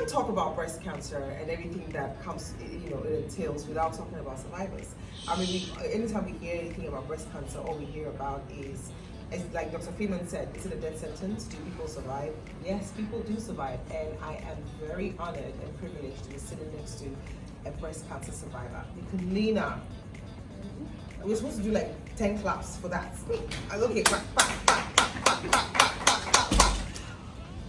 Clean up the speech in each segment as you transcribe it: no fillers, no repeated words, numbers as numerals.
can't talk about breast cancer and everything that comes, it entails without talking about survivors. I mean, anytime we hear anything about breast cancer, all we hear about is like Dr. Freeman said, is it a death sentence? Do people survive? Yes, people do survive, and I am very honored and privileged to be sitting next to a breast cancer survivor, Nicolina. We're supposed to do like 10 claps for that. Okay, clap, clap, clap, clap, clap, clap, clap, clap.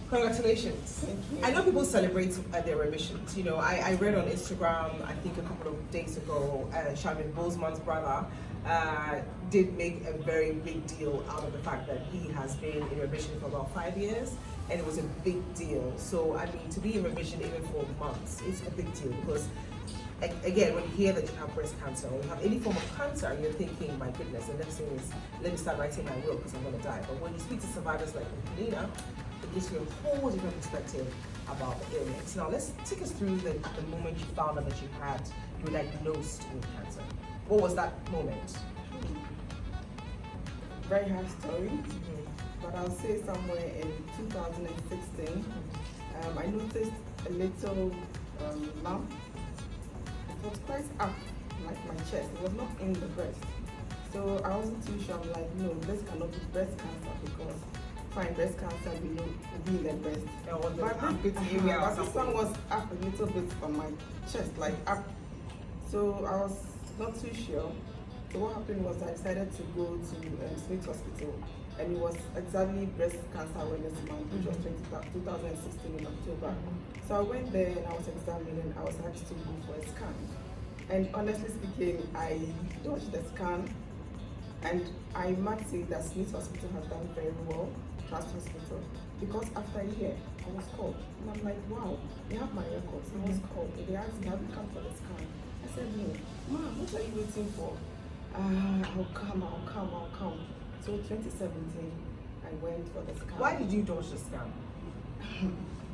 Congratulations. Thank you. I know people celebrate their remissions. I read on Instagram, I think a couple of days ago, Sharmin Boseman's brother did make a very big deal out of the fact that he has been in remission for about 5 years, and it was a big deal. So, I mean, to be in remission even for months, it's a big deal because, again, when you hear that you have breast cancer or you have any form of cancer, you're thinking, my goodness, the next thing is, let me start writing my will because I'm going to die. But when you speak to survivors like Nina, it gives you a whole different perspective about the illness. Now, let's take us through the moment you found out that you were diagnosed with cancer. What was that moment? Very hard story, but I'll say somewhere in 2016, I noticed a little lump. It was quite up, like my chest. It was not in the breast. So I wasn't too sure. I'm like, no, this cannot be breast cancer because fine, breast cancer will be in the breast. But this one was up a little bit on my chest, like up. So I was not too sure. So what happened was I decided to go to Smith Hospital, and it was exactly breast cancer awareness month, which was 2016 in October. So I went there and I was examined, and I was asked to go for a scan. And honestly speaking, I dodged the scan, and I must say that Smith Hospital has done very well, Trust Hospital, because after a year I was called, and I'm like, wow, they have my records. I was called, and they asked me, have you come for the scan? I said, no. Mom, what are you waiting for? I'll come. So 2017, I went for the scan. Why did you dodge the scan?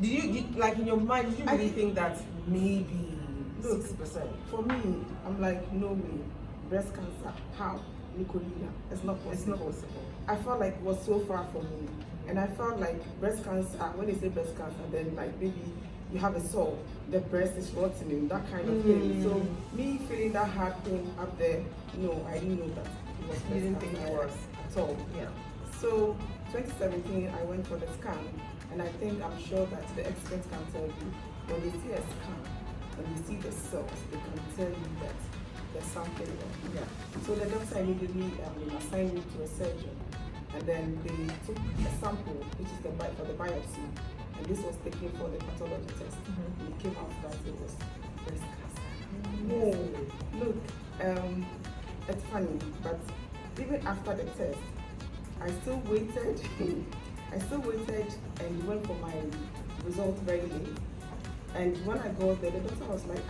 Did you like in your mind, did you really think that maybe 6%? For me, I'm like, no way. Breast cancer, how? Nicolina, it's not possible. It's not possible. I felt like it was so far from me. And I felt like breast cancer, when they say breast cancer, then like maybe you have a sore, the breast is rotting, that kind of thing. So me feeling that hard thing up there, no, I didn't know that it was breast You didn't think it was at all. Yeah. So 2017, I went for the scan, and I think I'm sure that the experts can tell you when they see a scan, when they see the cells, they can tell you that there's something wrong. Yeah. So the doctor immediately assigned me to a surgeon, and then they took a sample, which is for the biopsy, and this was taken for the pathology test. And it came out that it was breast cancer. Whoa. Look, it's funny, but even after the test, I still waited. And went for my result very late. And when I got there, the doctor was like,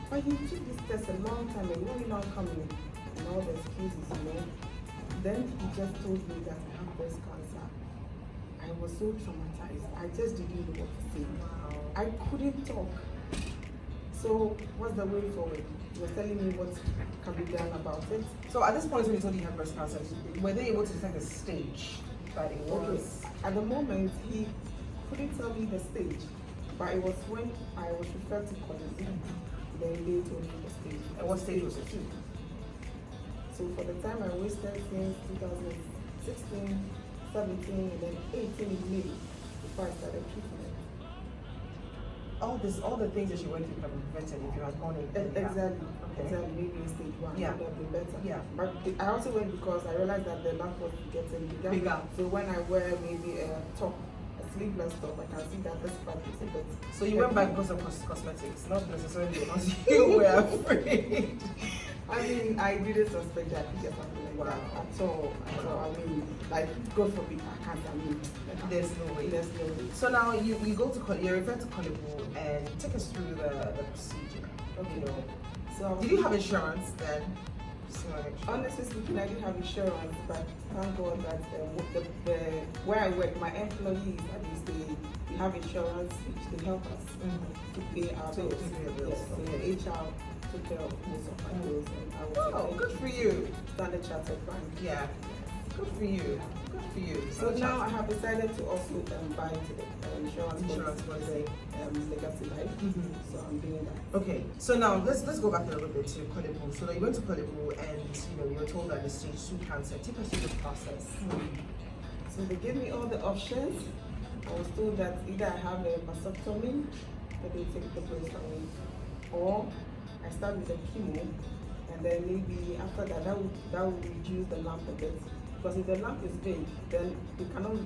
but you took this test a long time ago, why are you not coming? And all the excuses, Then he just told me that I have breast cancer. I was so traumatized. I just didn't know what to say. Wow. I couldn't talk. So what's the way forward? You were telling me what can be done about it. So at this point when you told you had breast cancer, were they able to detect the stage that it was? Okay. At the moment, he couldn't tell me the stage, but it was when I was referred to college. Then they told me the stage. And what stage was it? So for the time I wasted since 2016, 17, and then 18 May before I started treatment. All the things that you went through could have been prevented if you had gone in. Exactly. Okay. Exactly. Maybe in stage 1 Yeah. would have been better. Yeah. But I also went because I realized that the lump was getting bigger. So when I wear maybe a top, a sleeveless top, I can see that this part is a bit. So you went back because of cosmetics, not necessarily because you were afraid. I mean, I didn't suspect that I could get something like that at all. I mean, like, God forbid, I can't. I mean, There's no way. There's no way. So now you go to you're referred to Collibu and take us through the procedure. Okay. So Did you have insurance then? honestly speaking, I didn't have insurance, but thank God that where I work, my employees, at least they have insurance, which they help us to pay our bills. Yes, so the HR took care of most of my bills, and I was good for you. Standard Chartered Bank. Yeah. Good for you. Good for you. So now I have decided to also buy insurance policy. legacy life. So I'm doing that. Okay, so now let's go back a little bit to Kolebu. So you went to Kolebu and you were told that the stage 2 cancer. Take us through the process. So they gave me all the options. I was told that either I have a mastectomy, that they take the breast away, or I start with the chemo, and then maybe after that would reduce the lump a bit. Because if the lump is big, then you cannot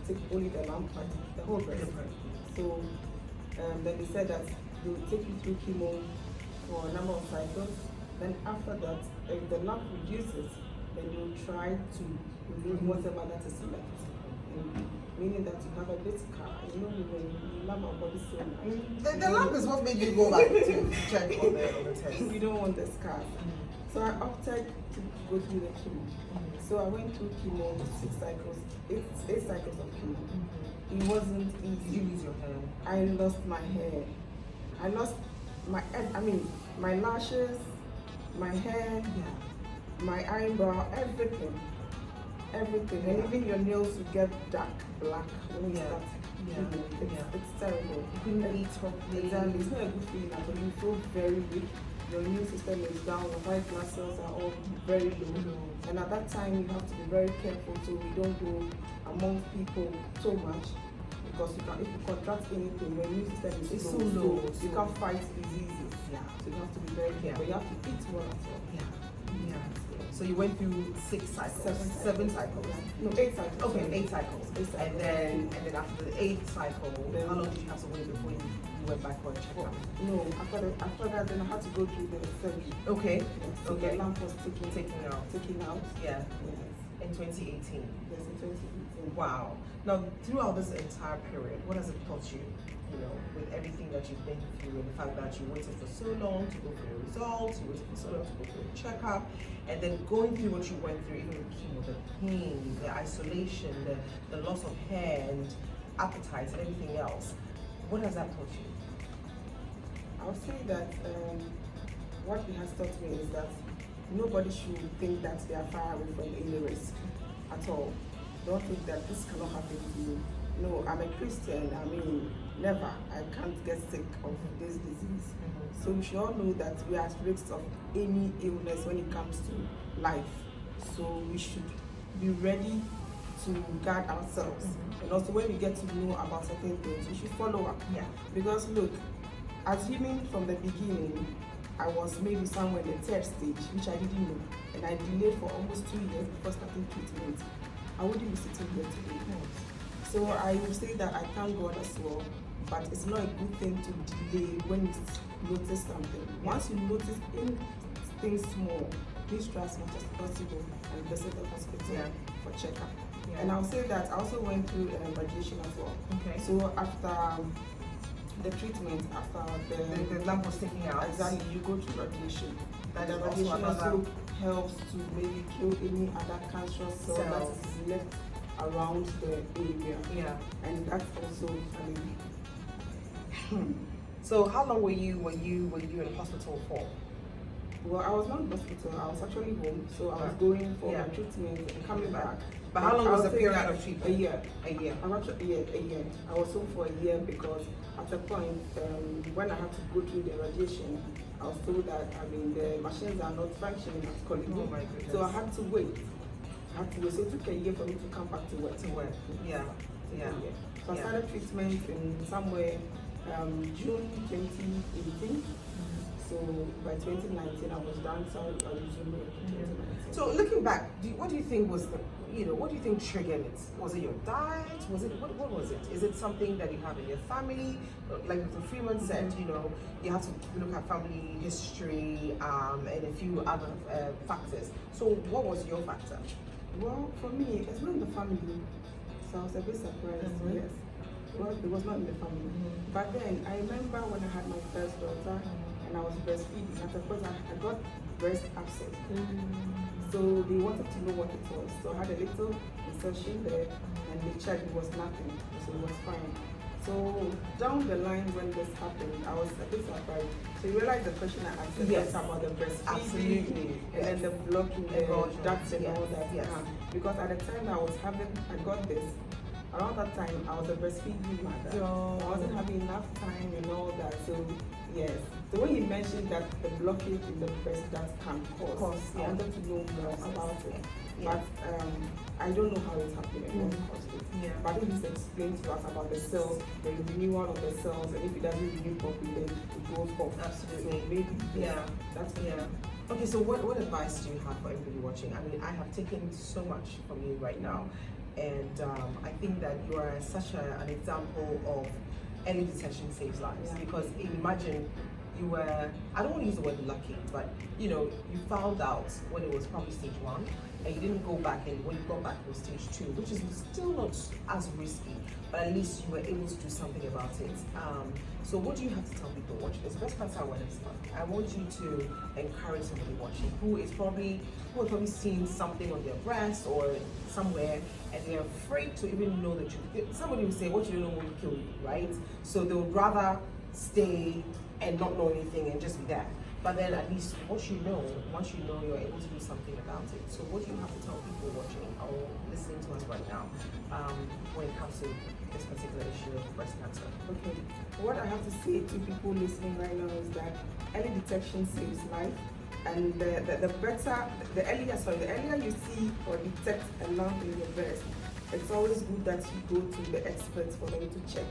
take only the lump, but the whole breast. So then they said that they will take you through chemo for a number of cycles. Then after that, if the lump reduces, then you try to remove whatever that is left. Meaning that you have a bit scar. You know, when you love our body so much. The lump is what made you go back to check on the test. You don't want the scars. So I opted to go through the chemo. So I went through chemo, 6 cycles, 8 cycles of chemo. It wasn't easy. Did you lose your hair? I lost my hair. I lost my lashes, my hair, my eyebrow, everything. And even your nails will get dark, black when you start. It's terrible. You couldn't eat properly. Exactly. It's not a good feeling, but you feel very weak. Your immune system is down, your white blood cells are all very low. And at that time, you have to be very careful so you don't go among people so much. Because if you contract anything, your immune system is so low, you can't fight diseases. So you have to be very careful. You have to eat well as well. So you went through 6 cycles, 7 cycles. No, 8 cycles. Okay, 8 cycles. And then after the 8th cycle, how long did you have to wait before you went back for a checkup? No, after that, then I had to go through the surgery. Okay. So the lump was taken out. Yeah. Yes. In 2018. Yes, in 2018. Wow. Now, throughout this entire period, what has it taught you? You know, with everything that you've been through, and the fact that you waited for so long to go for your results, you waited for so long to go for your checkup, and then going through what you went through, even with chemo, the pain, the isolation, the loss of hair and appetite and everything else, what has that taught you? I would say that what it has taught me is that nobody should think that they are far away from any risk at all. Don't think that this cannot happen to you. No, I'm a Christian. Never. I can't get sick of this disease. So we should all know that we are at risk of any illness when it comes to life. So we should be ready to guard ourselves. And also when we get to know about certain things, we should follow up. Because look, assuming from the beginning, I was maybe somewhere in the 3rd stage, which I didn't know, and I delayed for almost 2 years before starting treatment, I wouldn't be sitting here today. So I will say that I thank God as well, but it's not a good thing to delay when you notice something. Once you notice anything small, please try as much as possible and visit the hospital for checkup. And I'll say that I also went through radiation as well. So after the treatment, after the lump was taken out, exactly, you go through radiation. That the radiation also helps to maybe kill any other cancerous cell that is left around the area. And that's also So how long were you in hospital for? Well, I was not in hospital. I was actually home, so I was going for my treatment and coming back. But how long was the period of treatment? A year. A year. A year. I was home for a year because at a point when I had to go through the radiation, I was told that the machines are not functioning as called. Oh my goodness. So I had to wait. So it took a year for me to come back to work. To work. So I started treatment in somewhere June 2018. So by 2019 I was done. So I resumed work in 2019. So looking back, what do you think was what do you think triggered it? Was it your diet? Was it what was it? Is it something that you have in your family? Like the Freeman said, you have to look at family history and a few other factors. So what was your factor? Well, for me, it's not in the family. So I was a bit surprised. Yes. Well, it was not in the family. But then I remember when I had my first daughter and I was breastfeeding. At a point I got breast abscess. So they wanted to know what it was. So I had a little insertion there and they checked, it was nothing. So it was fine. So down the line when this happened, I was a bit surprised. So you realize the question I asked Yes. about the breastfeeding, Absolutely. and then the blocking, the Erosion. ducts and Yes. all that. Yes. Because at the time I got this. Around that time, I was a breastfeeding mother. Oh. I wasn't having enough time and all that. So yes. So when he mentioned that the blockage in the breast duct can cause, I yeah. wanted to know more about it. Yeah. But I don't know how it's happening and what caused it. Yeah. But I think he's explained to us about the cells, the renewal of the cells, and if it doesn't renew properly, then it goes off. Absolutely. So maybe That's Okay, so what advice do you have for everybody watching? I mean, I have taken so much from you right now, and I think that you are such an example of early detection saves lives. Yeah. Because imagine you were, I don't want to use the word lucky, but you know, you found out when it was probably stage 1, and you didn't go back, and when you got back it was stage 2, which is still not as risky, but at least you were able to do something about it. So what do you have to tell people watching? It's Breast Cancer Awareness Month. I want you to encourage somebody watching who has probably seen something on their breast or somewhere, and they're afraid to even know the truth. Somebody will say, what you don't know will kill you, right? So they would rather stay and not know anything and just be there. But then at least once you know, you're able to do something about it. So what do you have to tell people watching or listening to us right now when it comes to this particular issue of breast cancer? Okay. What I have to say to people listening right now is that early detection saves life. And the earlier you see or detect a lump in your breast, it's always good that you go to the experts for them to check.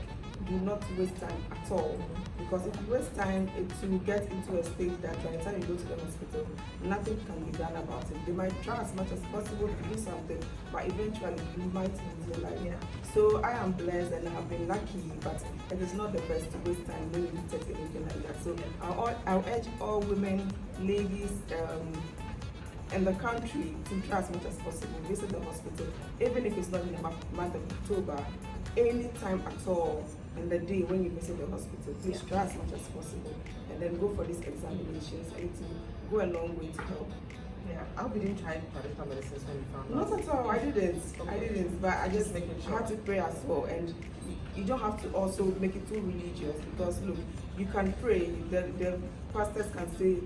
Do not waste time at all, because if you waste time, it will get into a stage that by the time you go to the hospital, nothing can be done about it. They might try as much as possible to do something, but eventually you might lose your life. Yeah. So I am blessed and I have been lucky, but it is not the best to waste time when you detect anything like that. So I'll urge all women, ladies, in the country to try as much as possible, visit the hospital, even if it's not in the month of October, any time at all in the day when you visit the hospital, please try as much as possible, and then go for these examinations, and to go a long way to help. Yeah, I hope you didn't try traditional medicines when you found out. Not at all, I didn't, but I just making sure. had to pray as well, and you don't have to also make it too religious, because look, you can pray, the pastors can say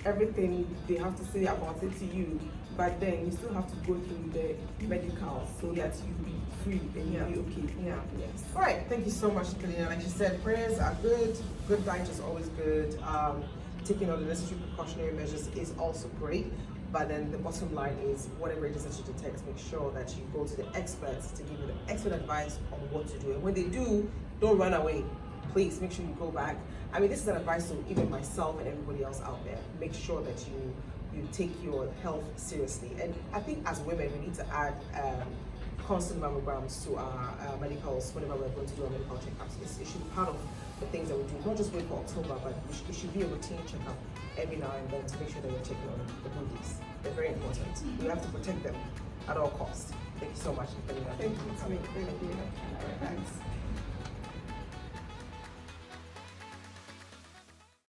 everything they have to say about it to you, but then you still have to go through the medical so that you be free and you'll be okay. Yeah. Yes. All right. Thank you so much, Kalina. Like you said, prayers are good. Good diet is always good. Taking all the necessary precautionary measures is also great. But then the bottom line is, whatever it is that you detect, make sure that you go to the experts to give you the expert advice on what to do. And when they do, don't run away. Please make sure you go back. I mean, this is an advice to even myself and everybody else out there. Make sure that you take your health seriously. And I think as women, we need to add constant mammograms to our medicals whenever we're going to do our medical checkups. It should be part of the things that we do. Not just wait for October, but it should be a routine checkup every now and then to make sure that we're checking on the goodies. They're very important. We have to protect them at all costs. Thank you so much, Kalina. Thank you. Thank you. Thanks.